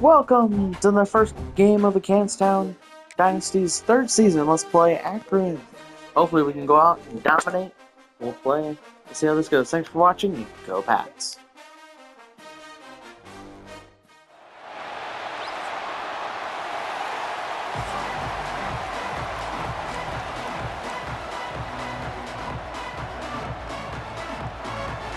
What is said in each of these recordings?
Welcome to the first game of the Canstown Dynasty's third season. Let's play Akron. Hopefully we can go out and dominate. We'll play. Let's see how this goes. Thanks for watching. Go Pats.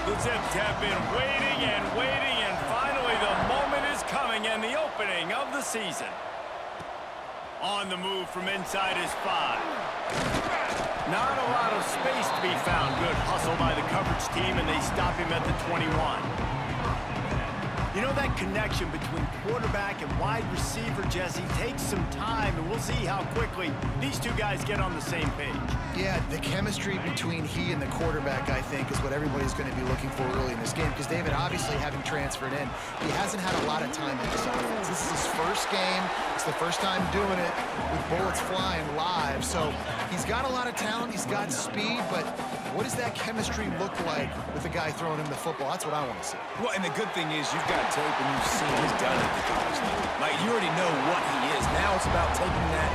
The Zips have been waiting and waiting, and finally the moment is coming and the opening of the season. On the move from inside his 5. Not a lot of space to be found. Good hustle by the coverage team, and they stop him at the 21. You know, that connection between quarterback and wide receiver, Jesse, takes some time, and we'll see how quickly these two guys get on the same page. Yeah, the chemistry between he and the quarterback, I think, is what everybody's going to be looking for early in this game. Because David, obviously, having transferred in, he hasn't had a lot of time in this offense. This is his first game. It's the first time doing it with bullets flying live. So he's got a lot of talent. He's got speed. But what does that chemistry look like with the guy throwing him the football? That's what I want to see. Well, and the good thing is you've got tape and you've seen he's done it at the college level. Like, you already know what he is. Now it's about taking that,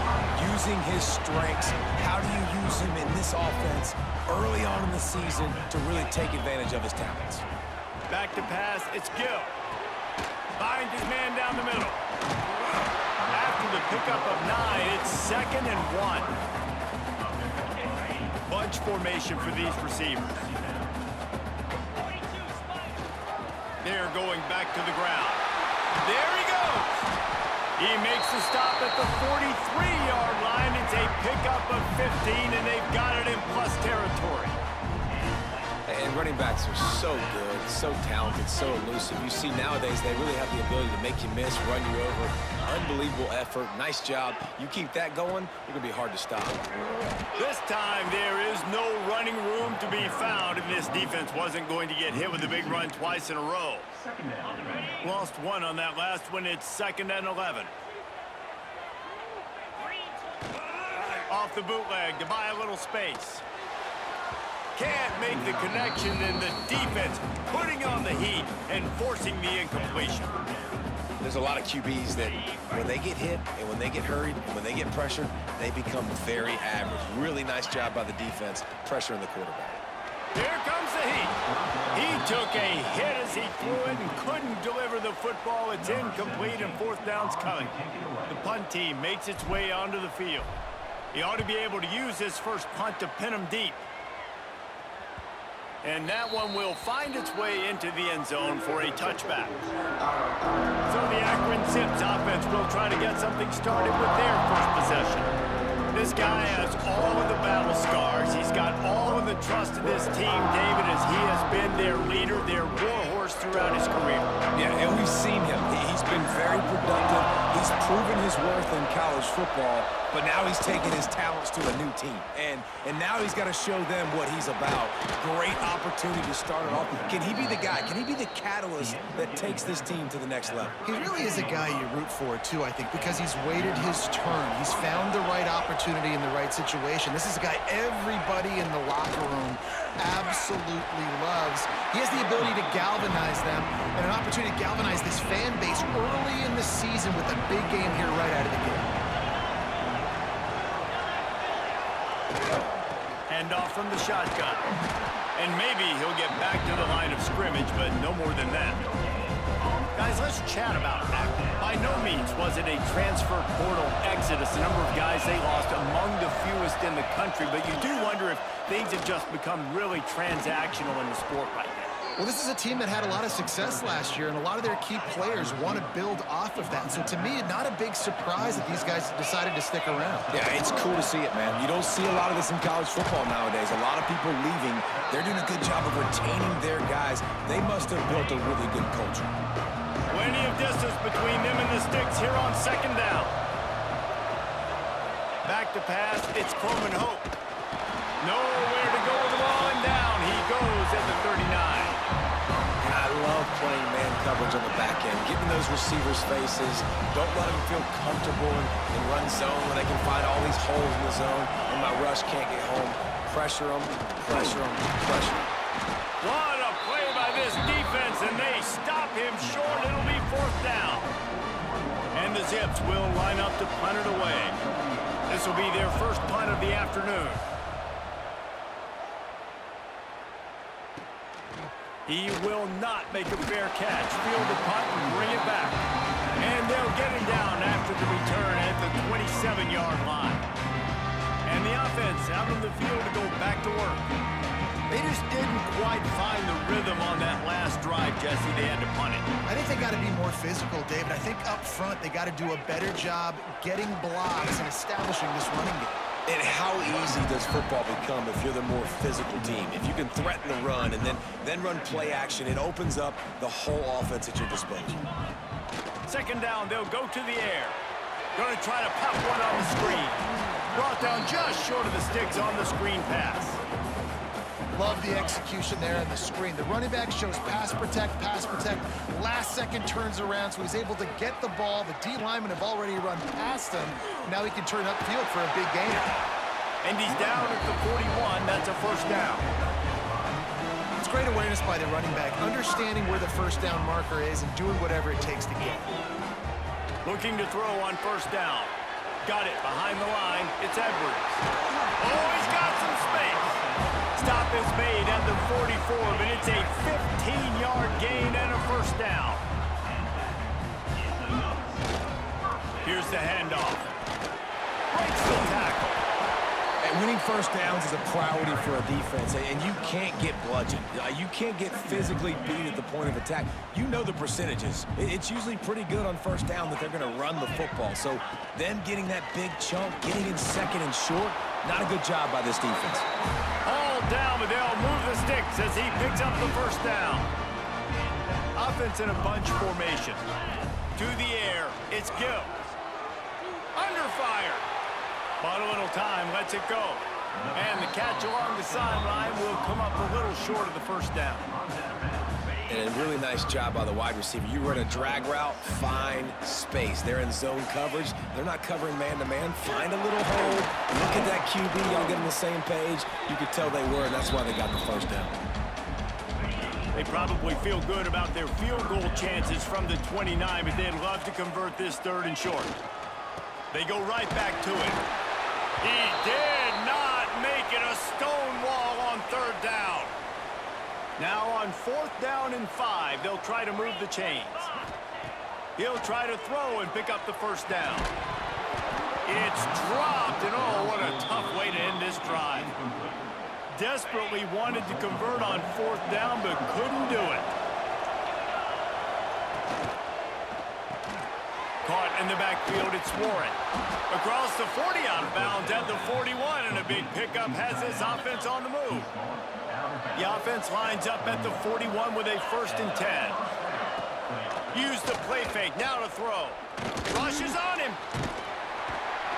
using his strengths. How do you use him in this offense early on in the season to really take advantage of his talents? Back to pass, it's Gill. Finds his man down the middle. After the pickup of 9, it's 2nd and 1. Bunch formation for these receivers. They're going back to the ground. There he goes. He makes the stop at the 43-yard line. It's a pickup of 15, and they've got it in plus territory. And running backs are so good, so talented, so elusive. You see nowadays they really have the ability to make you miss, run you over. Unbelievable effort. Nice job. You keep that going, you're going to be hard to stop. This time there is no running room to be found, and this defense wasn't going to get hit with a big run twice in a row. Lost one on that last one. It's 2nd and 11. Off the bootleg to buy a little space. Can't make the connection, and the defense putting on the heat and forcing the incompletion. There's a lot of QBs that when they get hit and when they get hurried and when they get pressured, they become very average. Really nice job by the defense, pressuring the quarterback. Here comes the heat. He took a hit as he threw it and couldn't deliver the football. It's incomplete, and 4th down's coming. The punt team makes its way onto the field. He ought to be able to use his first punt to pin him deep. And that one will find its way into the end zone for a touchback. So the Akron Zips offense will try to get something started with their first possession. This guy has all of the battle scars. He's got all of the trust of this team, David, as he has been their leader, their warhorse throughout his career. Yeah, and we've seen him. He's been very productive. He's proven his worth in college football, but now he's taking his talents to a new team. And now he's got to show them what he's about. Great opportunity to start it off. Can he be the guy? Can he be the catalyst that takes this team to the next level? He really is a guy you root for, too, I think, because he's waited his turn. He's found the right opportunity in the right situation. This is a guy everybody in the locker room absolutely loves. He has the ability to galvanize them and an opportunity to galvanize this fan base early in the season with a big game here right out of the gate. Hand off from the shotgun. And maybe he'll get back to the line of scrimmage, but no more than that. Guys, let's chat about Akron. By no means was it a transfer portal exodus. The number of guys they lost among the fewest in the country, but you do wonder if things have just become really transactional in the sport right now. Well, this is a team that had a lot of success last year, and a lot of their key players want to build off of that. So to me, not a big surprise that these guys decided to stick around. Yeah, it's cool to see it, man. You don't see a lot of this in college football nowadays. A lot of people leaving. They're doing a good job of retaining their guys. They must have built a really good culture. Plenty of distance between them and the sticks here on 2nd down. Back to pass, it's Coleman Hope. Nowhere to go with the ball, and down he goes at the 39. And I love playing man coverage on the back end, getting those receivers' faces. Don't let them feel comfortable in run zone when they can find all these holes in the zone and my rush can't get home. Pressure them, pressure them, pressure them. What a play by this defense, and they stop him short. It'll be 4th down. Zips will line up to punt it away. This will be their first punt of the afternoon. He will not make a fair catch. Field the punt and bring it back. And they'll get him down after the return at the 27-yard line. And the offense out on the field to go back to work. They just didn't quite find the rhythm on that last drive, Jesse. They had to punt it. I think they got to be more physical, David. I think up front they got to do a better job getting blocks and establishing this running game. And how easy does football become if you're the more physical team? If you can threaten the run and then run play action, it opens up the whole offense at your disposal. Second down, they'll go to the air. Going to try to pop one on the screen. Brought down just short of the sticks on the screen pass. Love the execution there on the screen. The running back shows pass protect. Last second turns around, so he's able to get the ball. The D linemen have already run past him. Now he can turn upfield for a big gainer. And he's down at the 41. That's a first down. It's great awareness by the running back, understanding where the first down marker is and doing whatever it takes to get it. Looking to throw on first down. Got it behind the line. It's Edwards. Oh, he's got some space. Stop is made at the 44, but it's a 15-yard gain and a first down. Here's the handoff. Breaks the tackle. And winning first downs is a priority for a defense, and you can't get bludgeoned. You can't get physically beat at the point of attack. You know the percentages. It's usually pretty good on first down that they're going to run the football. So them getting that big chunk, getting in second and short, not a good job by this defense. All down, but they'll move the sticks as he picks up the first down. Offense in a bunch formation. To the air, it's Gill. Under fire. Bought a little time, lets it go. And the catch along the sideline will come up a little short of the first down. And a really nice job by the wide receiver. You run a drag route, find space. They're in zone coverage. They're not covering man-to-man. Find a little hole. Look at that QB. Y'all get on the same page. You could tell they were, and that's why they got the first down. They probably feel good about their field goal chances from the 29, but they'd love to convert this third and short. They go right back to it. He did not make it a stonewall on third down. Now on fourth down and 5, they'll try to move the chains. He'll try to throw and pick up the first down. It's dropped, and oh, what a tough way to end this drive. Desperately wanted to convert on fourth down, but couldn't do it. Caught in the backfield, it's Warren. Across the 40 out of bounds at the 41, and a big pickup has this offense on the move. The offense lines up at the 41 with a first and 10. Use the play fake, now to throw. Rush is on him.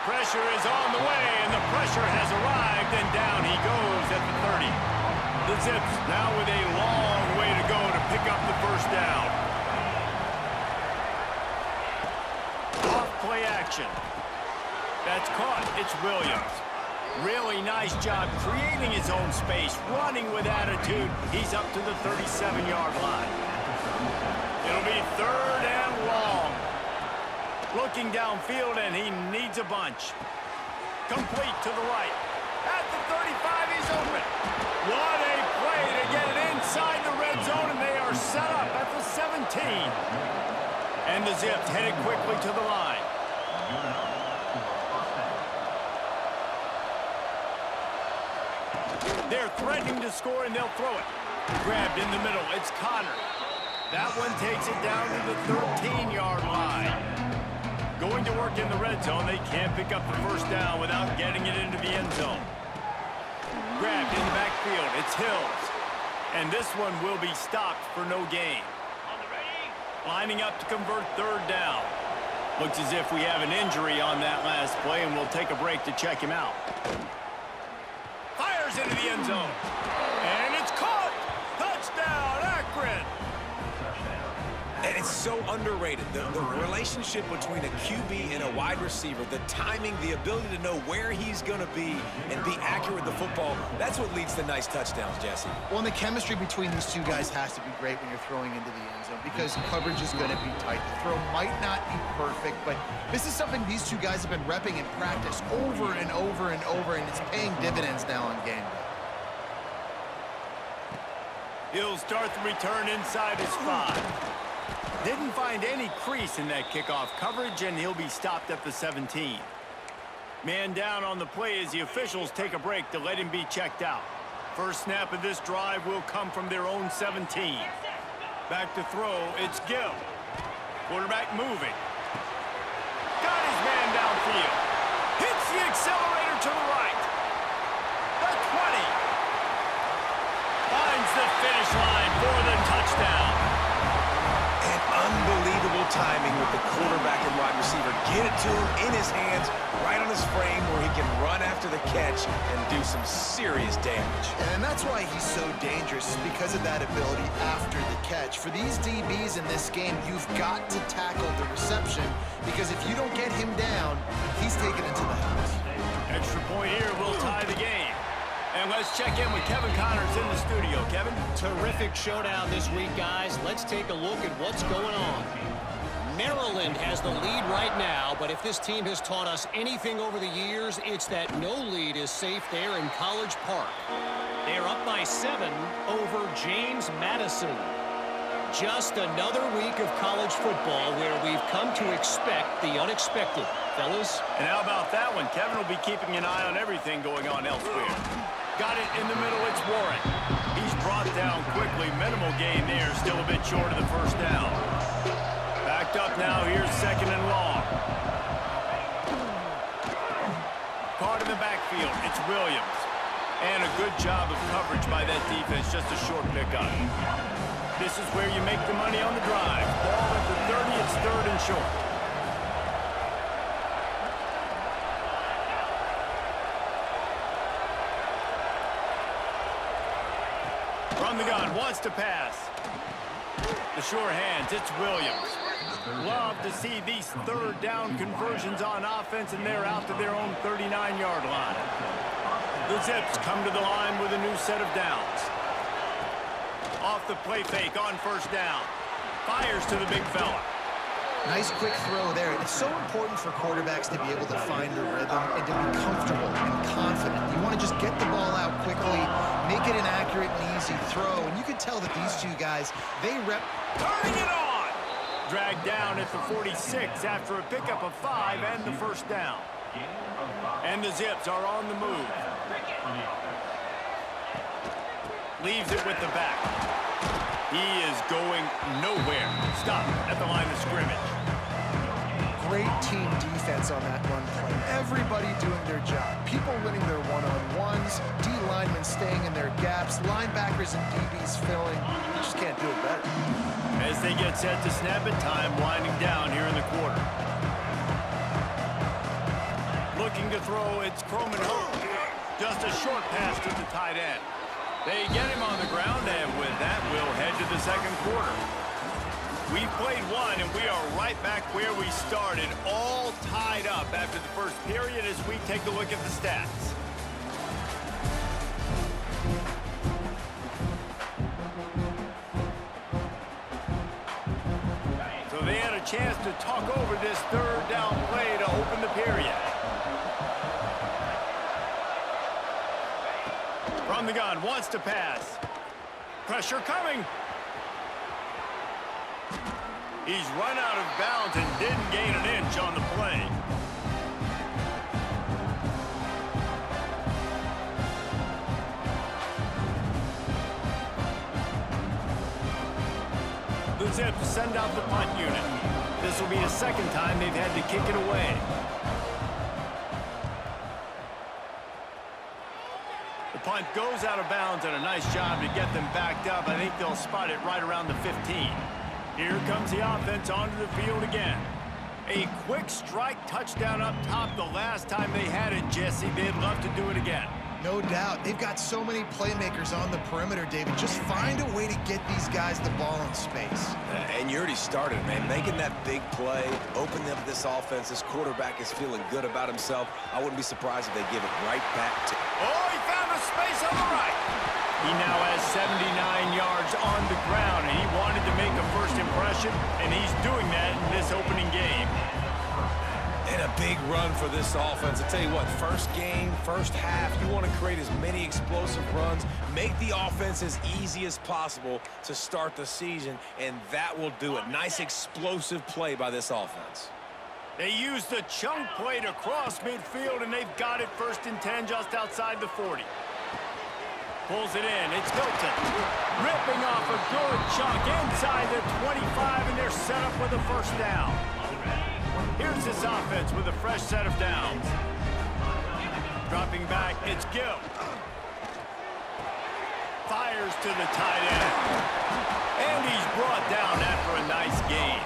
Pressure is on the way, and the pressure has arrived, and down he goes at the 30. The Zips now with a long way to go to pick up the first down. Off play action. That's caught. It's Williams. Really nice job creating his own space, running with attitude. He's up to the 37-yard line. It'll be third and long. Looking downfield, and he needs a bunch. Complete to the right. At the 35, he's open. What a play to get it inside the red zone, and they are set up at the 17. And the Zips headed quickly to the line. They're threatening to score, and they'll throw it. Grabbed in the middle. It's Connor. That one takes it down to the 13-yard line. Going to work in the red zone. They can't pick up the first down without getting it into the end zone. Grabbed in the backfield. It's Hills. And this one will be stopped for no gain. Lining up to convert third down. Looks as if we have an injury on that last play, and we'll take a break to check him out. Fires into the end zone. And it's caught. Touchdown, Akron. And It's so underrated. The relationship between a QB and a wide receiver, the timing, the ability to know where he's going to be and be accurate with the football, that's what leads to nice touchdowns, Jesse. Well, and the chemistry between these two guys has to be great when you're throwing into the end zone because coverage is going to be tight. The throw might not be perfect, but this is something these two guys have been repping in practice over and over and over, and it's paying dividends now on game day. He'll start the return inside his 5. Didn't find any crease in that kickoff coverage, and he'll be stopped at the 17. Man down on the play as the officials take a break to let him be checked out. First snap of this drive will come from their own 17. Back to throw, it's Gill. Quarterback moving. Got his man downfield. Hits the accelerator to the right. The 20. Finds the finish line for the touchdown. And unbelievable timing with the quarterback and wide receiver. Get it to him in his hands, right on his frame where he can run after the catch and do some serious damage. And that's why he's so dangerous, is because of that ability after the catch. For these DBs in this game, you've got to tackle the reception because if you don't get him down, he's taken it to the house. Extra point here will tie the game. And let's check in with Kevin Connors in the studio. Kevin? Terrific showdown this week, guys. Let's take a look at what's going on. Maryland has the lead right now, but if this team has taught us anything over the years, it's that no lead is safe there in College Park. They're up by 7 over James Madison. Just another week of college football where we've come to expect the unexpected. Fellas? And how about that one? Kevin will be keeping an eye on everything going on elsewhere. Got it in the middle, it's Warren. He's brought down quickly. Minimal gain there, still a bit short of the first down. Backed up now, here's 2nd and long. Caught in the backfield, it's Williams. And a good job of coverage by that defense, just a short pickup. This is where you make the money on the drive. Ball at the 30, it's 3rd and short. From the gun, wants to pass. The sure hands, it's Williams. Love to see these 3rd down conversions on offense, and they're out to their own 39-yard line. The Zips come to the line with a new set of downs. Off the play fake on 1st down. Fires to the big fella. Nice quick throw there. It's so important for quarterbacks to be able to find the rhythm and to be comfortable and confident. You want to just get the ball out quickly, make it an accurate and easy throw. And you can tell that these two guys, they rep. Turning it on! Dragged down at the 46 after a pickup of 5 and the 1st down. And the Zips are on the move. Leaves it with the back. He is going nowhere. Stop at the line of scrimmage. Great team defense on that run play. Everybody doing their job. People winning their one-on-ones, D linemen staying in their gaps, linebackers and DBs filling. You just can't do it better. As they get set to snap it, time winding down here in the quarter. Looking to throw, it's Croman Hope. Just a short pass to the tight end. They get him on the ground, and with that, we'll head to the 2nd quarter. We've played one, and we are right back where we started, all tied up after the first period as we take a look at the stats. So they had a chance to talk over this 3rd down play to open the period. From the gun, wants to pass. Pressure coming. He's run out of bounds and didn't gain an inch on the play. The Zips send out the punt unit. This will be the 2nd time they've had to kick it away. The punt goes out of bounds, and a nice job to get them backed up. I think they'll spot it right around the 15. Here comes the offense onto the field again. A quick strike touchdown up top the last time they had it, Jesse. They'd love to do it again. No doubt. They've got so many playmakers on the perimeter, David. Just find a way to get these guys the ball in space. And you already started, man. Making that big play, opening up this offense. This quarterback is feeling good about himself. I wouldn't be surprised if they give it right back to... Oh, he found a space on the right. He now has 79 yards on the ground, and he wanted to make a first impression, and he's doing that in this opening game. And a big run for this offense. I tell you what, first game, first half, you want to create as many explosive runs, make the offense as easy as possible to start the season, and that will do it. Nice explosive play by this offense. They used the chunk play to cross midfield, and they've got it 1st and 10 just outside the 40. Pulls it in. It's Hilton. Ripping off a good chunk inside the 25, and they're set up with a first down. Here's this offense with a fresh set of downs. Dropping back, it's Gill. Fires to the tight end. And he's brought down after a nice gain.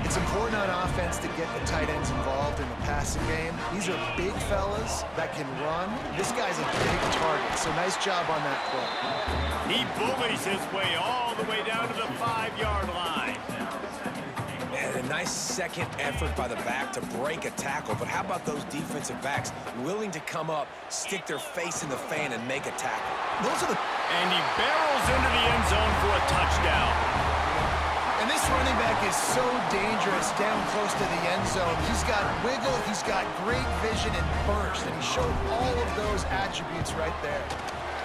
It's important on offense to get the tight ends involved in the passing game. These are big fellas that can run. This guy's a big target, so nice job on that play. He bullies his way all the way down to the 5-yard line. And a nice second effort by the back to break a tackle. But how about those defensive backs willing to come up, stick their face in the fan, and make a tackle? Those are the... And he barrels into the end zone for a touchdown. And this running back is so dangerous down close to the end zone. He's got wiggle, he's got great vision and burst, and he showed all of those attributes right there.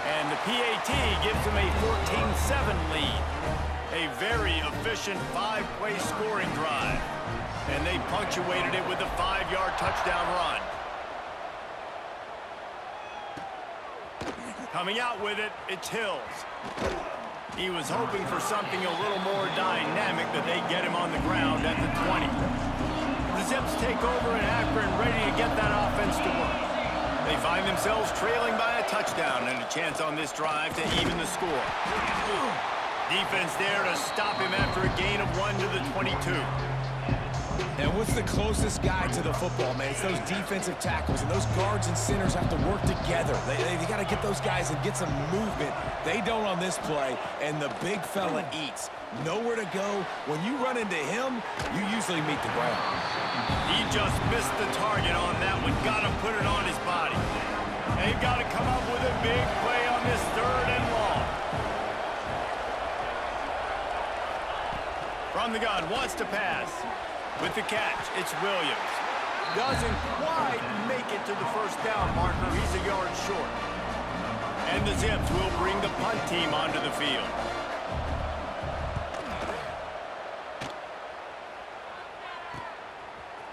And the PAT gives him a 14-7 lead. A very efficient 5-play scoring drive. And they punctuated it with a 5-yard touchdown run. Coming out with it, it's Hills. He was hoping for something a little more dynamic, but they get him on the ground at the 20. The Zips take over in Akron, ready to get that offense to work. They find themselves trailing by a touchdown and a chance on this drive to even the score. Defense there to stop him after a gain of 1 to the 22. And what's the closest guy to the football, man? It's those defensive tackles, and those guards and centers have to work together. They got to get those guys and get some movement. They don't on this play, and the big fella eats. Nowhere to go. When you run into him, you usually meet the ground. He just missed the target on that one. Got to put it on his body. They've got to come up with a big play on this 3rd and long. From the gun, wants to pass. With the catch, it's Williams. Doesn't quite make it to the first down marker. He's a yard short. And the Zips will bring the punt team onto the field.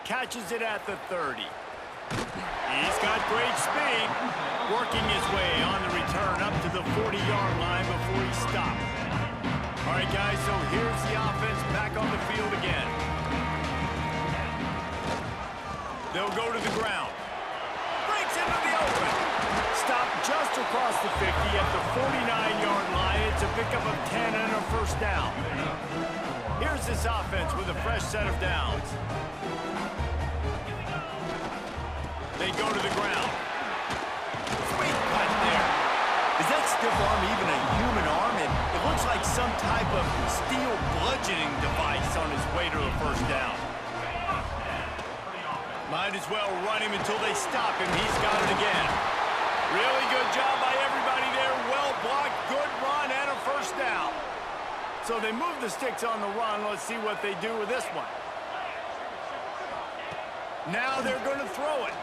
Catches it at the 30. He's got great speed. Working his way on the return up to the 40-yard line before he stops. All right, guys, so here's the offense back on the field again. They'll go to the ground. Breaks into the open. Stop just across the 50 at the 49-yard line. It's a pickup of 10 and a first down. Here's this offense with a fresh set of downs. They go to the ground. Sweet cut there. Is that stiff arm even a human arm? It looks like some type of steel bludgeoning device on his way to a first down. Might as well run him until they stop him. He's got it again. Really good job by everybody there. Well blocked, good run, and a first down. So they move the sticks on the run. Let's see what they do with this one. Now they're going to throw it.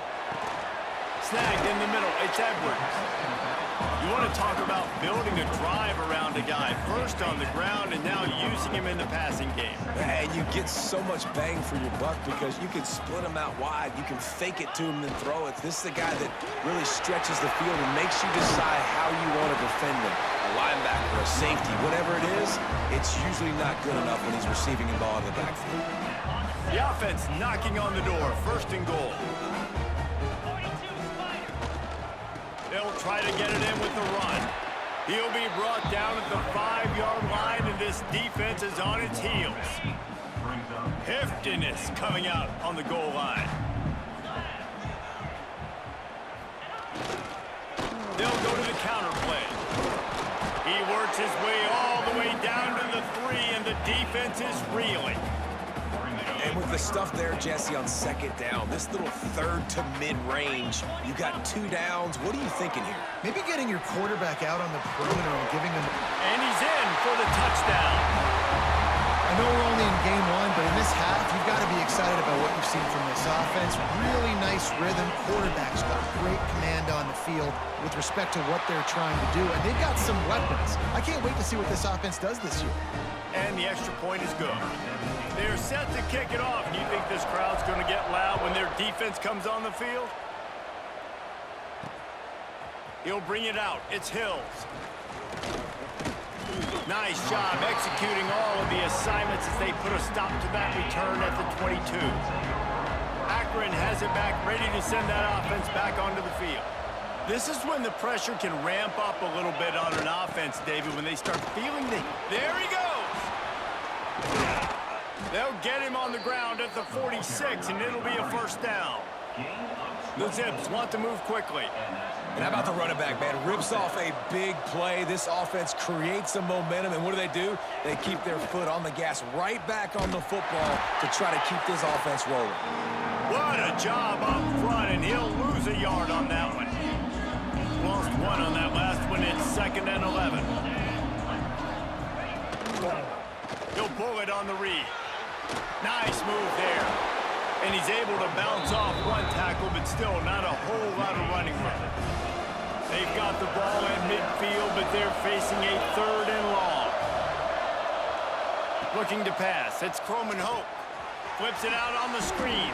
Snagged in the middle. It's Edwards. You want to talk about building a drive around a guy. First on the ground and now using him in the passing game. And you get so much bang for your buck because you can split him out wide. You can fake it to him and throw it. This is the guy that really stretches the field and makes you decide how you want to defend him. A linebacker, a safety, whatever it is, it's usually not good enough when he's receiving the ball in the backfield. The offense knocking on the door. 1st and goal. They'll try to get it in with the run. He'll be brought down at the 5-yard line, and this defense is on its heels. Heftiness coming out on the goal line. works his way all the way down to the 3, and the defense is reeling. And with the stuff there, Jesse, on second down, this little third to mid-range, you got 2 downs. What are you thinking here? Maybe getting your quarterback out on the perimeter and giving him... And he's in for the touchdown. I know we're only in game 1, but in this half, you've got to be excited about what you've seen from this offense. Really nice rhythm. Quarterback's got great command on the field with respect to what they're trying to do, and they've got some weapons. I can't wait to see what this offense does this year. And the extra point is good. They're set to kick it off. Do you think this crowd's going to get loud when their defense comes on the field? He'll bring it out. It's Hills. Nice job executing all of the assignments as they put a stop to that return at the 22. Akron has it back, ready to send that offense back onto the field. This is when the pressure can ramp up a little bit on an offense, David, when they start feeling the... There he goes! They'll get him on the ground at the 46, and it'll be a first down. The Zips want to move quickly. And how about the running back, man? Rips off a big play. This offense creates some momentum, and what do? They keep their foot on the gas right back on the football to try to keep this offense rolling. What a job up front, and he'll lose a yard on that one. Lost 1 on that last one. It's 2nd and 11. He'll pull it on the read. Nice move there. And he's able to bounce off 1 tackle, but still not a whole lot of running room. They've got the ball in midfield, but they're facing a 3rd and long. Looking to pass. It's Croman Hope. Flips it out on the screen.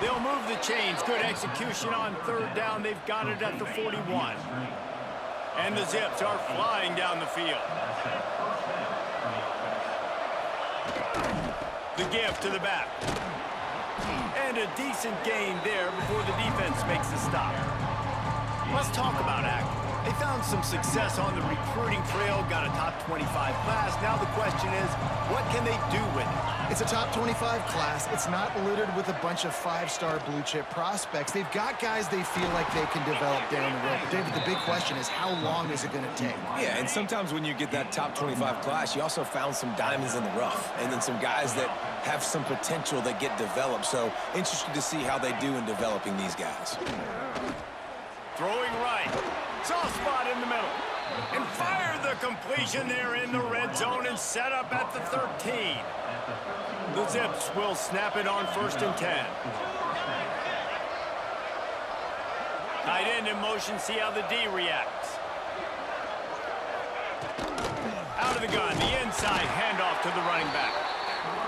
They'll move the chains. Good execution on 3rd down. They've got it at the 41. And the Zips are flying down the field. The give to the back. And a decent gain there before the defense makes the stop. Let's talk about Akron. They found some success on the recruiting trail, got a top 25 class. Now the question is, what can they do with it? It's a top 25 class. It's not littered with a bunch of 5-star blue-chip prospects. They've got guys they feel like they can develop down the road. But David, the big question is, how long is it going to take? Yeah, and sometimes when you get that top 25 class, you also found some diamonds in the rough, and then some guys that have some potential that get developed. So interested to see how they do in developing these guys. Throwing right. Soft spot in the middle. And fire the completion there in the red zone and set up at the 13. The Zips will snap it on 1st and 10. Tight end in motion, see how the D reacts. Out of the gun, the inside handoff to the running back.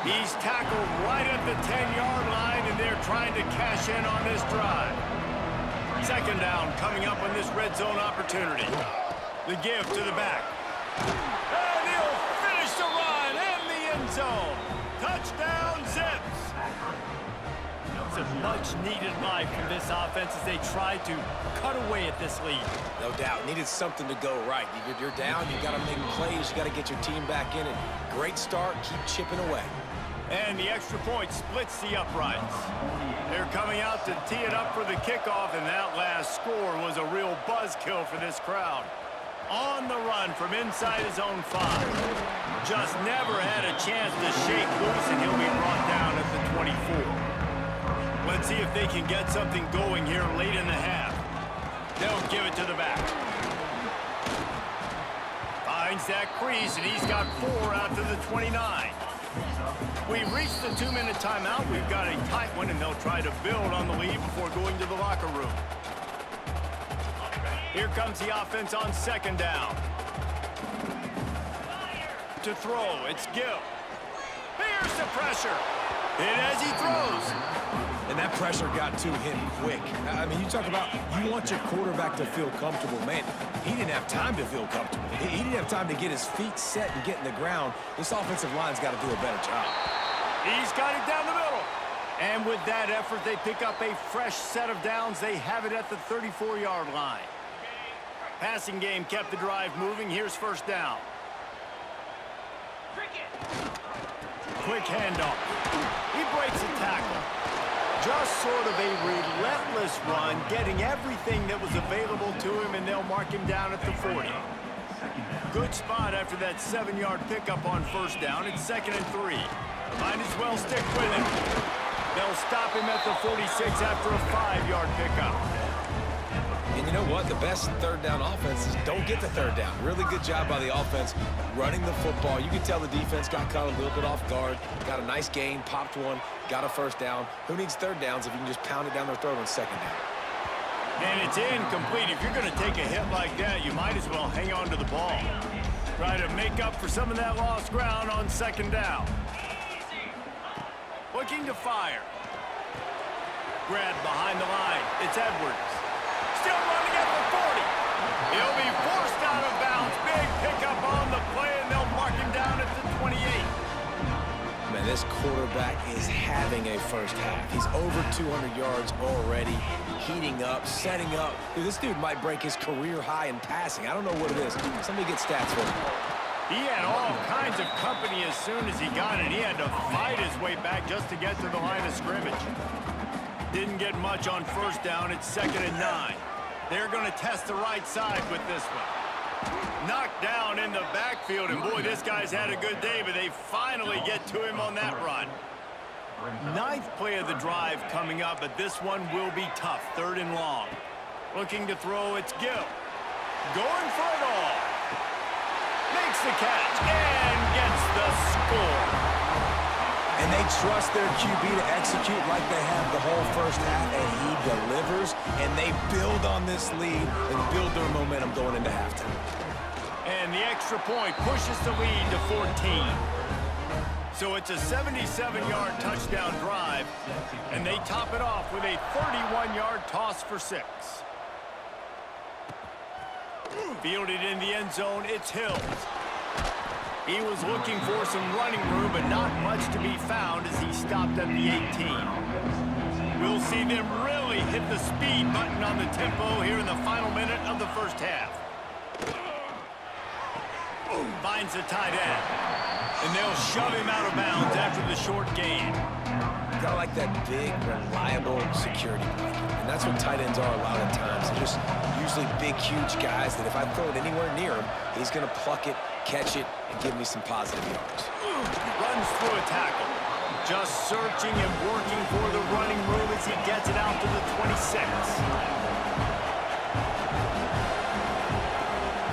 He's tackled right at the 10-yard line, and they're trying to cash in on this drive. 2nd down coming up on this red zone opportunity. The give to the back. And he'll finish the run in the end zone. Touchdown, Zips. It's a much-needed life from this offense as they try to cut away at this lead. No doubt. Needed something to go right. You're down, you got to make plays, you got to get your team back in it. Great start, keep chipping away. And the extra point splits the uprights. They're coming out to tee it up for the kickoff, and that last score was a real buzzkill for this crowd. On the run from inside his own 5. Just never had a chance to shake loose, and he'll be brought down at the 24. Let's see if they can get something going here late in the half. They'll give it to the back. Finds that crease, and he's got 4 out to the 29. We've reached the 2-minute timeout. We've got a tight one, and they'll try to build on the lead before going to the locker room. Here comes the offense on 2nd down. To throw, it's Gill. Here's the pressure. Hit as he throws. And that pressure got to him quick. I mean, you talk about you want your quarterback to feel comfortable. Man, he didn't have time to feel comfortable. He didn't have time to get his feet set and get in the ground. This offensive line's got to do a better job. He's got it down the middle. And with that effort, they pick up a fresh set of downs. They have it at the 34-yard line. Passing game kept the drive moving. Here's 1st down. Quick handoff. He breaks a tackle. Just sort of a relentless run, getting everything that was available to him, and they'll mark him down at the 40. good spot after that 7-yard pickup on first down. It's 2nd and 3. Might as well stick with it. They'll stop him at the 46 after a 5-yard pickup. And you know what? The best third down offenses don't get the third down. Really good job by the offense running the football. You can tell the defense got caught a little bit off guard. Got a nice gain, popped one, got a first down. Who needs third downs if you can just pound it down their throat on second down? And it's incomplete. If you're going to take a hit like that, you might as well hang on to the ball. Try to make up for some of that lost ground on second down. Looking to fire. Grab behind the line. It's Edwards. Still running at the 40. He'll be forced out of bounds. Big pickup on the play, and they'll mark him down at the 28. Man, this quarterback is having a first half. He's over 200 yards already, heating up, setting up. Dude, this dude might break his career high in passing. I don't know what it is. Somebody get stats for him. He had all kinds of company as soon as he got it. He had to fight his way back just to get to the line of scrimmage. Didn't get much on first down. It's 2nd and 9. They're going to test the right side with this one. Knocked down in the backfield, and boy, this guy's had a good day, but they finally get to him on that run. 9th play of the drive coming up, but this one will be tough. 3rd and long. Looking to throw, it's Gill. Going for it all. Makes the catch and gets the score. And they trust their QB to execute like they have the whole first half, and he delivers, and they build on this lead and build their momentum going into halftime. And the extra point pushes the lead to 14. So it's a 77-yard touchdown drive, and they top it off with a 31-yard toss for 6. Fielded in the end zone, it's Hill. He was looking for some running room, but not much to be found as he stopped at the 18. We'll see them really hit the speed button on the tempo here in the final minute of the first half. Finds the tight end. And they'll shove him out of bounds after the short gain. Kind of like that big, reliable security blanket. And that's what tight ends are a lot of times. They're just usually big, huge guys that if I throw it anywhere near him, he's going to pluck it, catch it, and give me some positive yards. Runs through a tackle. Just searching and working for the running room as he gets it out to the 26.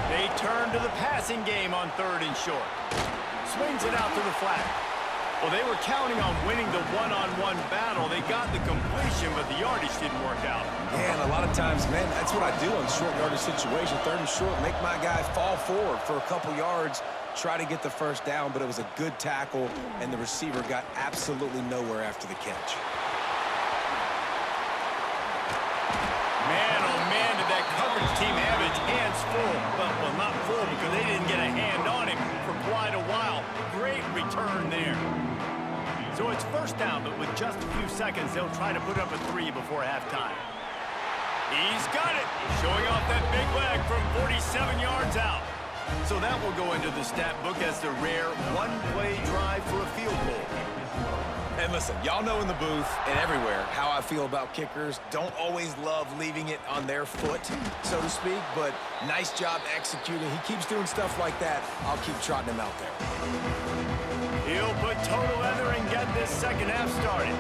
They turn to the passing game on 3rd and short. Swings it out to the flat. Well, they were counting on winning the one-on-one battle. They got the completion, but the yardage didn't work out. Yeah, and a lot of times, man, that's what I do on short yardage situation. 3rd and short, make my guy fall forward for a couple yards, try to get the first down, but it was a good tackle, and the receiver got absolutely nowhere after the catch. Man, oh man, did that coverage team have its hands full. Well, not full because they didn't get a hand on him for quite a while. Great return there. So it's first down, but with just a few seconds, they'll try to put up a 3 before halftime. He's got it, showing off that big leg from 47 yards out. So that will go into the stat book as the rare one-play drive for a field goal. And listen, y'all know in the booth and everywhere how I feel about kickers. Don't always love leaving it on their foot, so to speak, but nice job executing. He keeps doing stuff like that. I'll keep trotting him out there. He'll put total leather and get this second half started.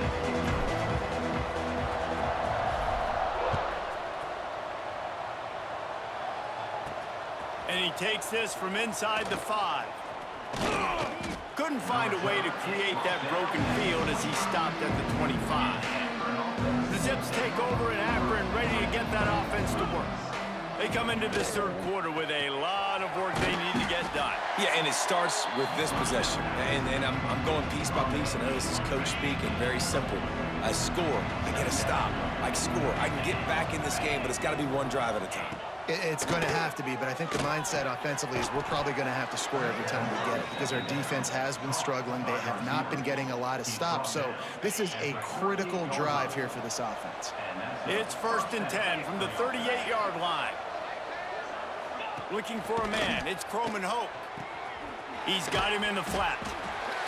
And he takes this from inside the 5. Couldn't find a way to create that broken field as he stopped at the 25. The Zips take over in Akron, ready to get that offense to work. They come into this 3rd quarter with a lot of work they need to get done. Yeah, and it starts with this possession. And I'm going piece by piece. I know this is coach speak and very simple. I score, I get a stop, I score. I can get back in this game, but it's got to be one drive at a time. It's going to have to be, but I think the mindset offensively is we're probably going to have to score every time we get it because our defense has been struggling. They have not been getting a lot of stops, so this is a critical drive here for this offense. It's 1st and 10 from the 38-yard line. Looking for a man. It's Croman Hope. He's got him in the flat.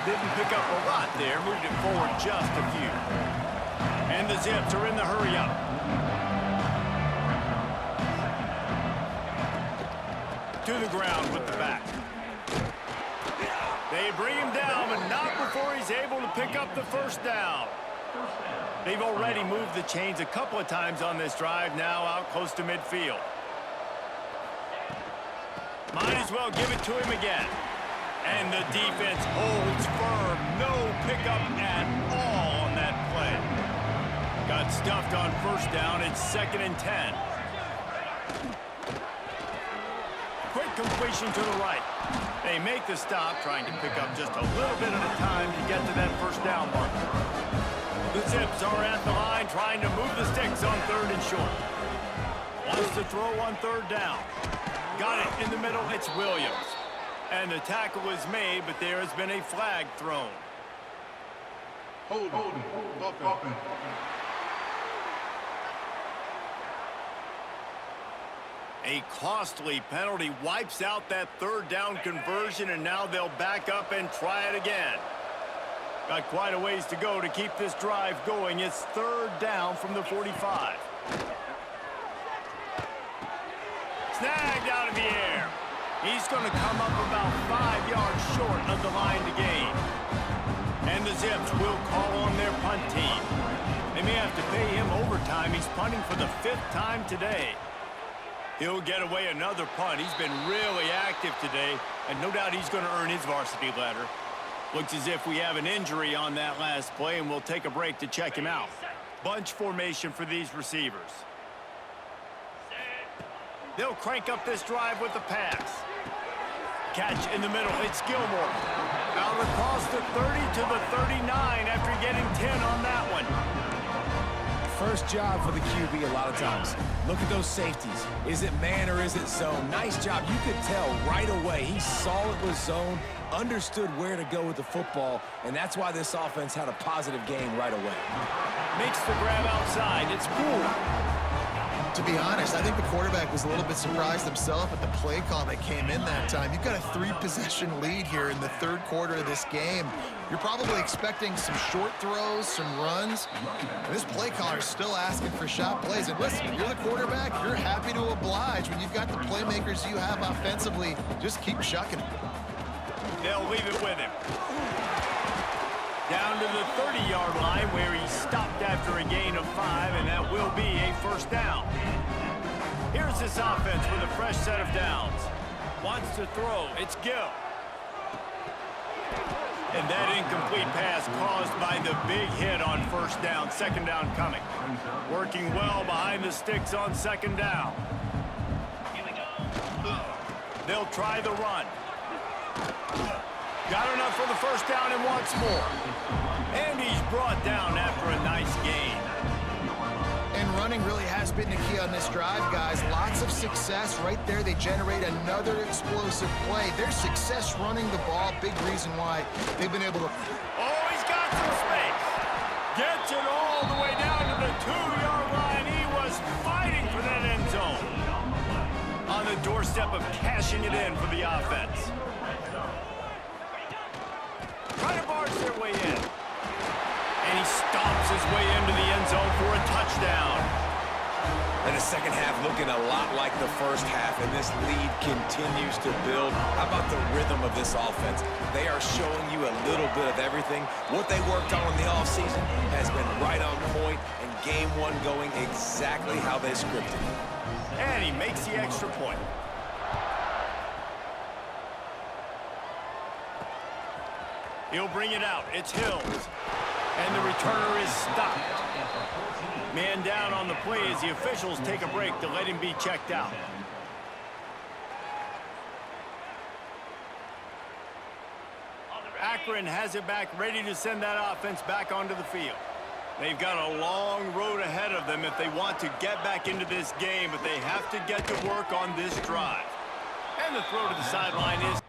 Didn't pick up a lot there. Moved it forward just a few. And the Zips are in the hurry-up. to the ground with the back. They bring him down, but not before he's able to pick up the first down. They've already moved the chains a couple of times on this drive, now out close to midfield. Might as well give it to him again. And the defense holds firm. No pickup at all on that play. Got stuffed on first down. It's 2nd and 10. Quick completion to the right. They make the stop, trying to pick up just a little bit at a time to get to that first down marker. The Zips are at the line, trying to move the sticks on 3rd and short. Wants to throw on 3rd down. Got it in the middle. It's Williams. And the tackle is made, but there has been a flag thrown. Hold. A costly penalty wipes out that 3rd down conversion, and now they'll back up and try it again. Got quite a ways to go to keep this drive going. It's 3rd down from the 45. Snagged out of the air. He's going to come up about 5 yards short of the line to gain. And the Zips will call on their punt team. They may have to pay him overtime. He's punting for the 5th time today. He'll get away another punt. He's been really active today, and no doubt he's going to earn his varsity letter. Looks as if we have an injury on that last play, and we'll take a break to check him out. Bunch formation for these receivers. They'll crank up this drive with the pass. Catch in the middle. It's Gilmore. Out across the 30 to the 39 after getting 10 on that one. First job for the QB a lot of times. Look at those safeties. Is it man or is it zone? Nice job. You could tell right away. He saw it was zone, understood where to go with the football, and that's why this offense had a positive game right away. Makes the grab outside. It's Poole. To be honest, I think the quarterback was a little bit surprised himself at the play call that came in that time. You've got a 3-possession lead here in the 3rd quarter of this game. You're probably expecting some short throws, some runs. And this play caller is still asking for shot plays. And listen, you're the quarterback. You're happy to oblige. When you've got the playmakers you have offensively, just keep shucking them. They'll leave it with him. Down to the 30-yard line where he stopped after a gain of 5, and that will be a first down. Here's this offense with a fresh set of downs. Wants to throw. It's Gill. And that incomplete pass caused by the big hit on first down. 2nd down coming. Working well behind the sticks on 2nd down. They'll try the run. Got enough for the first down and wants more. And he's brought down after a nice gain. And running really has been the key on this drive, guys. Lots of success right there. They generate another explosive play. Their success running the ball, big reason why they've been able to... Oh, he's got some space. Gets it all the way down to the 2-yard line. He was fighting for that end zone. On the doorstep of cashing it in for the offense. Trying to barge their way in. And he stomps his way into the end zone for a touchdown. And the second half looking a lot like the first half, and this lead continues to build. How about the rhythm of this offense? They are showing you a little bit of everything. What they worked on in the offseason has been right on point, and game 1 going exactly how they scripted it. And he makes the extra point. He'll bring it out. It's Hills. And the returner is stopped. Man down on the play as the officials take a break to let him be checked out. Akron has it back, ready to send that offense back onto the field. They've got a long road ahead of them if they want to get back into this game, but they have to get to work on this drive. And the throw to the sideline is...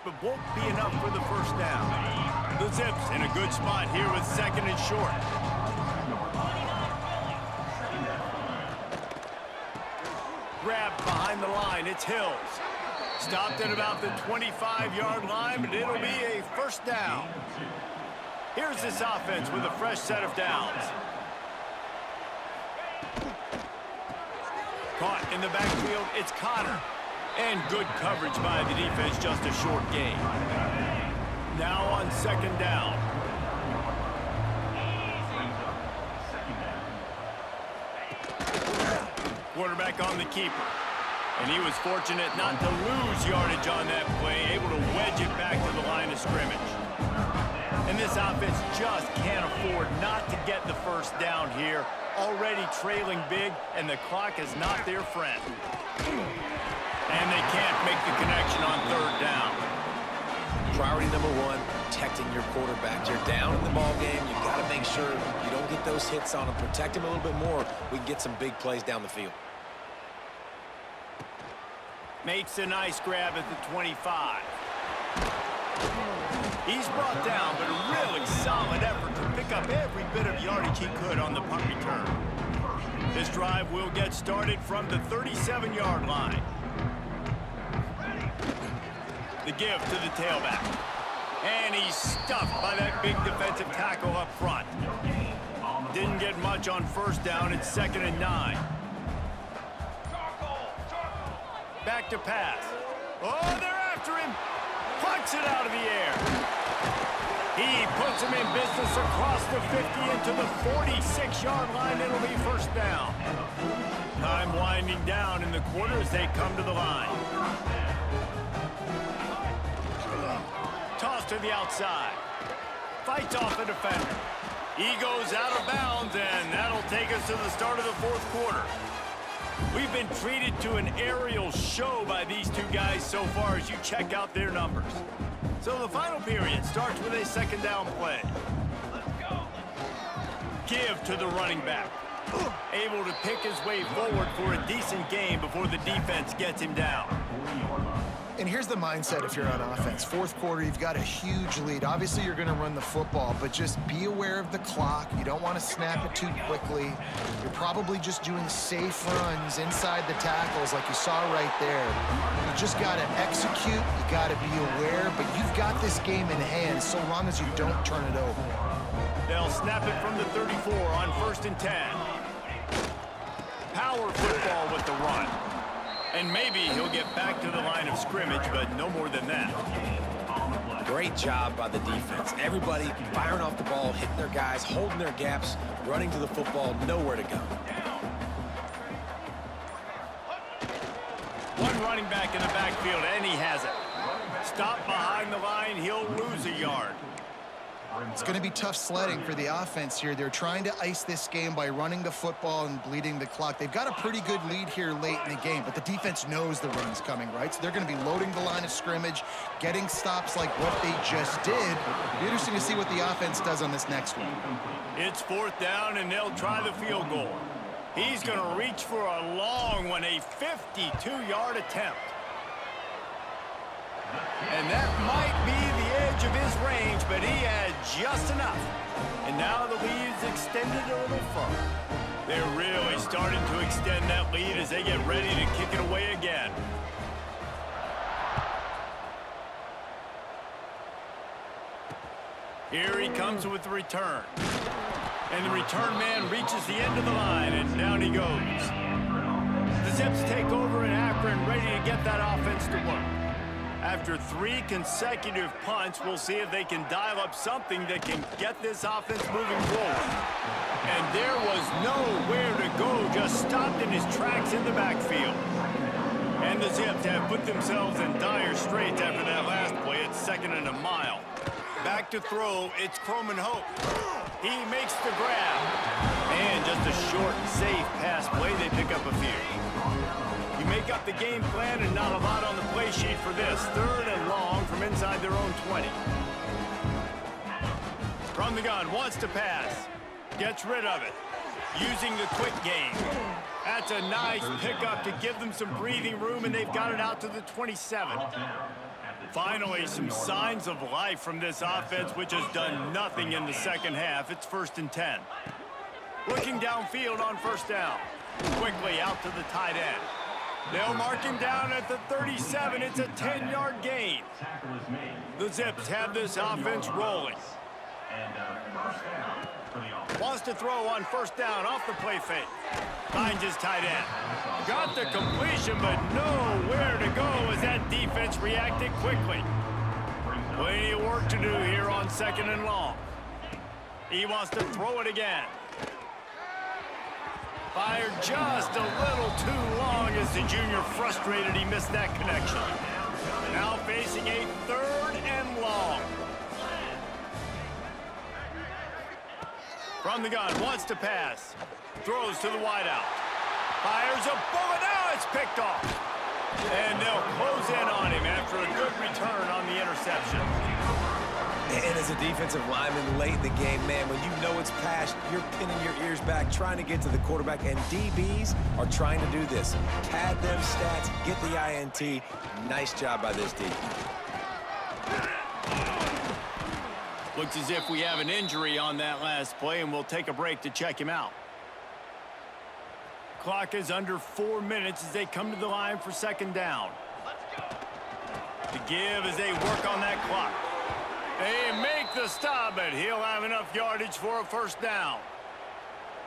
but won't be enough for the first down. The Zips in a good spot here with 2nd and short. Grab behind the line. It's Hills. Stopped at about the 25-yard line, but it'll be a first down. Here's this offense with a fresh set of downs. Caught in the backfield, it's Connor. And good coverage by the defense, just a short gain. Now on second down. Quarterback on the keeper. And he was fortunate not to lose yardage on that play, able to wedge it back to the line of scrimmage. And this offense just can't afford not to get the first down here. Already trailing big, and the clock is not their friend. And they can't make the connection on third down. Priority number one, protecting your quarterback. You're down in the ball game. You've got to make sure you don't get those hits on him. Protect him a little bit more. We can get some big plays down the field. Makes a nice grab at the 25. He's brought down, but a really solid effort to pick up every bit of yardage he could on the punt return. This drive will get started from the 37-yard line. The give to the tailback. And he's stuffed by that big defensive tackle up front. Didn't get much on first down. It's 2nd and 9. Back to pass. Oh, they're after him. Punts it out of the air. He puts him in business across the 50 into the 46-yard line. It'll be first down. Time winding down in the quarter as they come to the line. Toss to the outside. Fights off the defender. He goes out of bounds, and that'll take us to the start of the fourth quarter. We've been treated to an aerial show by these two guys so far as you check out their numbers. So the final period starts with a second down play. Give to the running back. Able to pick his way forward for a decent gain before the defense gets him down. And here's the mindset if you're on offense. Fourth quarter, you've got a huge lead. Obviously, you're going to run the football, but just be aware of the clock. You don't want to snap it too quickly. You're probably just doing safe runs inside the tackles like you saw right there. You just got to execute. You got to be aware, but you've got this game in hand so long as you don't turn it over. They'll snap it from the 34 on 1st and 10. Power football with the run. And maybe he'll get back to the line of scrimmage, but no more than that. Great job by the defense. Everybody firing off the ball, hitting their guys, holding their gaps, running to the football, nowhere to go. One running back in the backfield, and he has it. Stop behind the line, he'll lose a yard. It's going to be tough sledding for the offense here. They're trying to ice this game by running the football and bleeding the clock. They've got a pretty good lead here late in the game, but the defense knows the run's coming, right? So they're going to be loading the line of scrimmage, getting stops like what they just did. It'll be interesting to see what the offense does on this next one. It's 4th down, and they'll try the field goal. He's going to reach for a long one, a 52-yard attempt. And that might be the edge of his range, but he had just enough. And now the lead is extended a little further. They're really starting to extend that lead as they get ready to kick it away again. Here he comes with the return. And the return man reaches the end of the line, and down he goes. The Zips take over in Akron, ready to get that offense to work. After 3 consecutive punts, we'll see if they can dial up something that can get this offense moving forward. And there was nowhere to go, just stopped in his tracks in the backfield. And the Zips have put themselves in dire straits after that last play. It's 2nd and a mile. Back to throw, it's Croman Hope. He makes the grab. And just a short, safe pass play, they pick up a few. You make up the game plan and not a lot on the play sheet for this. 3rd and long from inside their own 20. From the gun, wants to pass. Gets rid of it. Using the quick game. That's a nice pickup to give them some breathing room, and they've got it out to the 27. Finally, some signs of life from this offense, which has done nothing in the second half. It's 1st and 10. Looking downfield on 1st down. Quickly out to the tight end. They'll mark him down at the 37. It's a 10-yard gain. The Zips have this offense rolling. Wants to throw on first down off the play fake. Finds his tight end. Got the completion, but nowhere to go as that defense reacted quickly. Plenty of work to do here on 2nd and long. He wants to throw it again. Fired just a little too long as the junior frustrated he missed that connection. Now facing a 3rd and long. From the gun, wants to pass. Throws to the wideout. Fires a bullet. Now it's picked off. And they'll close in on him after a good return on the interception. And as a defensive lineman late in the game, man, when you know it's passed, you're pinning your ears back, trying to get to the quarterback, and DBs are trying to do this. Pad them stats, get the INT. Nice job by this DB. Looks as if we have an injury on that last play, and we'll take a break to check him out. Clock is under 4 minutes as they come to the line for 2nd down. The give as they work on that clock. They make the stop, but he'll have enough yardage for a 1st down.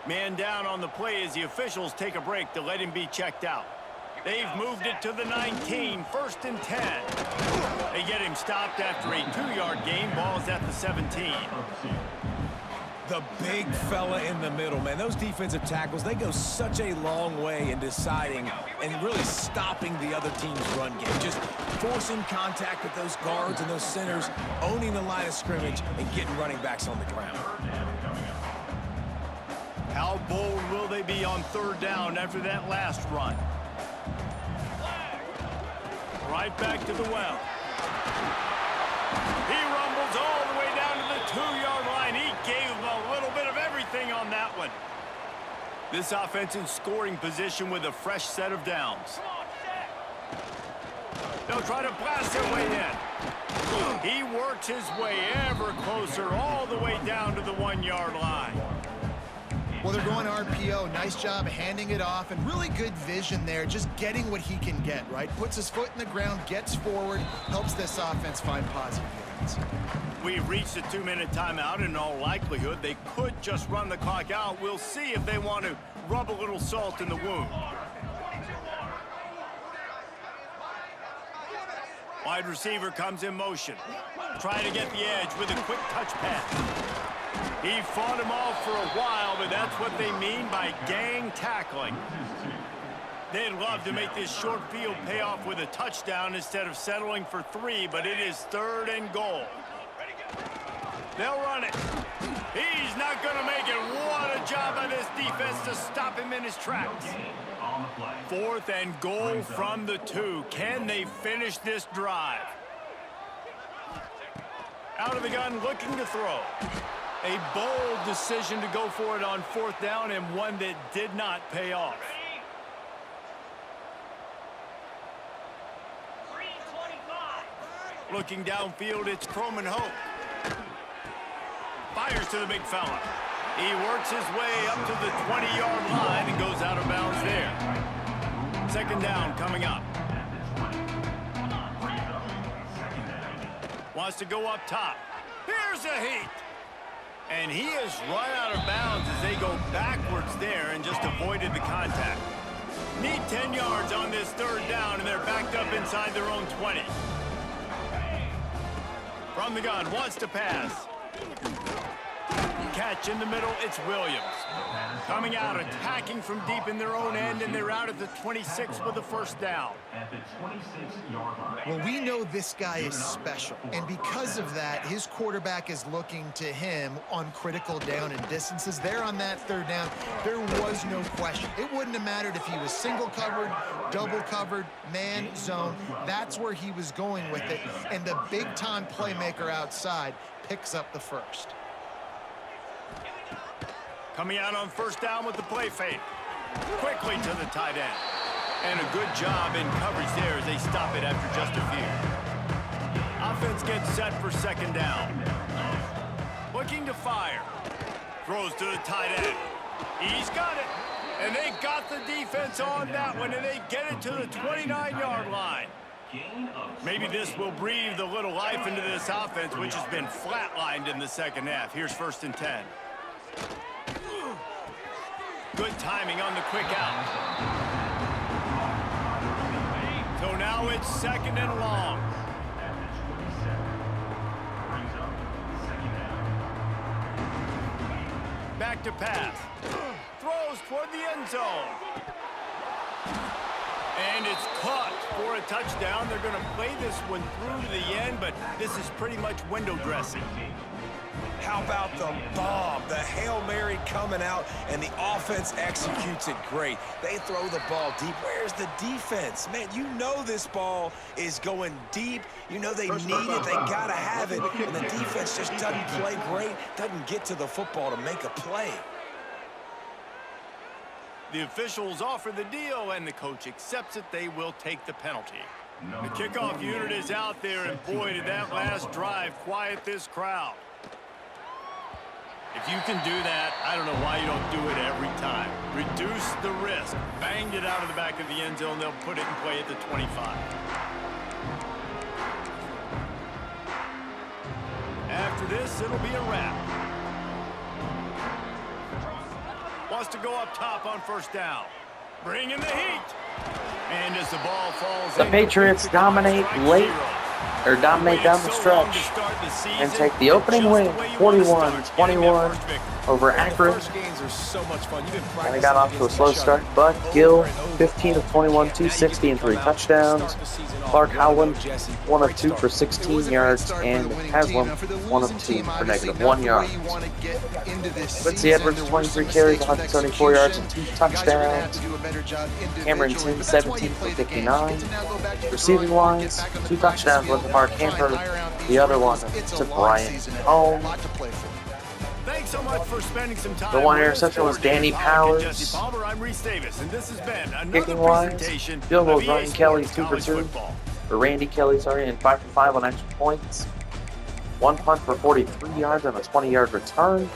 Man down on the play as the officials take a break to let him be checked out. They've moved it to the 19, 1st and 10. They get him stopped after a 2-yard gain. Ball's at the 17. The big fella in the middle, man. Those defensive tackles, they go such a long way in deciding and really stopping the other team's run game. Just forcing contact with those guards and those centers, owning the line of scrimmage, and getting running backs on the ground. How bold will they be on 3rd down after that last run? Right back to the well. He rumbles all the way down to the 2-yard line. He gave him a little bit of everything on that one. This offense in scoring position with a fresh set of downs. They'll try to blast their way in. He works his way ever closer all the way down to the 1-yard line. Well, they're going RPO. Nice job handing it off, and really good vision there, just getting what he can get, right? Puts his foot in the ground, gets forward, helps this offense find positive yards. We've reached a 2-minute timeout. In all likelihood, they could just run the clock out. We'll see if they want to rub a little salt in the wound. Wide receiver comes in motion. Trying to get the edge with a quick touch pass. He fought him off for a while, but that's what they mean by gang tackling. They'd love to make this short field pay off with a touchdown instead of settling for 3, but it is 3rd and goal. They'll run it. He's not going to make it. What a job by this defense to stop him in his tracks. 4th and goal from the 2. Can they finish this drive? Out of the gun, looking to throw. A bold decision to go for it on 4th down, and one that did not pay off. Looking downfield, it's Croman Hope. Fires to the big fella. He works his way up to the 20-yard line and goes out of bounds there. 2nd down coming up. Wants to go up top. Here's a heat. And he is run out of bounds as they go backwards there and just avoided the contact. Need 10 yards on this 3rd down, and they're backed up inside their own 20. From the gun, wants to pass. Catch in the middle, it's Williams. Coming out, attacking from deep in their own end, and they're out at the 26 with a 1st down. Well, we know this guy is special, and because of that, his quarterback is looking to him on critical down and distances. There on that 3rd down, there was no question. It wouldn't have mattered if he was single covered, double covered, man, zone. That's where he was going with it, and the big-time playmaker outside picks up the 1st. Coming out on 1st down with the play fake. Quickly to the tight end. And a good job in coverage there as they stop it after just a few. Offense gets set for 2nd down. Looking to fire. Throws to the tight end. He's got it. And they got the defense on that one, and they get it to the 29-yard line. Maybe this will breathe a little life into this offense, which has been flatlined in the second half. Here's 1st and 10. Good timing on the quick out. So now it's 2nd and long. Back to pass. Throws toward the end zone. And it's caught for a touchdown. They're going to play this one through to the end, but this is pretty much window dressing. How about the bomb? The Hail Mary coming out, and the offense executes it great. They throw the ball deep. Where's the defense? Man, you know this ball is going deep. You know they need it. They got to have it. And the defense just doesn't play great, doesn't get to the football to make a play. The officials offer the deal, and the coach accepts it. They will take the penalty. The kickoff unit is out there, and boy, did that last drive quiet this crowd. If you can do that, I don't know why you don't do it every time. Reduce the risk. Banged it out of the back of the end zone. They'll put it in play at the 25. After this, it'll be a wrap. Wants to go up top on 1st down. Bringing the heat. And as the ball falls, The Patriots dominate late, or dominate down the stretch, and take the opening win, 41-21 over Akron. And they got off to a slow start, but Gill, 15 of 21, 260 and 3 touchdowns. Clark Howland, 1 of 2 for 16 yards, and Haslam, 1 of 2 for -1 yard. Quincy Edwards, 23 carries, 174 yards, and 2 touchdowns. Cameron Tim, 17 for 59. Receiving wise, 2 touchdowns went to Mark Hamper, the other one to Brian Home. Thanks so much for spending some time. The one interception was Danny Powers. Kicking wise, field goals, Ryan Kelly, 2 for 2. For Randy Kelly, and 5 for 5 on extra points. 1 punt for 43 yards and a 20-yard return.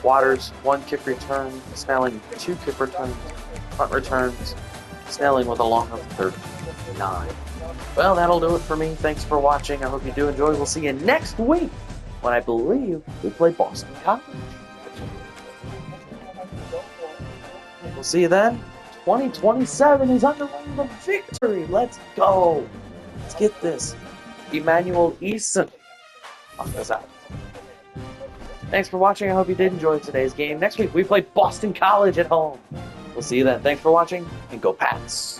Waters, 1 kick return. Snelling, 2 kick returns. Punt returns. Snelling with a long of 39. Well, that'll do it for me. Thanks for watching. I hope you do enjoy. We'll see you next week when I believe we play Boston College. We'll see you then. 2027 is underway with victory. Let's go. Let's get this. Emmanuel Eason. Knock us out. Thanks for watching. I hope you did enjoy today's game. Next week, we play Boston College at home. We'll see you then. Thanks for watching, and go Pats.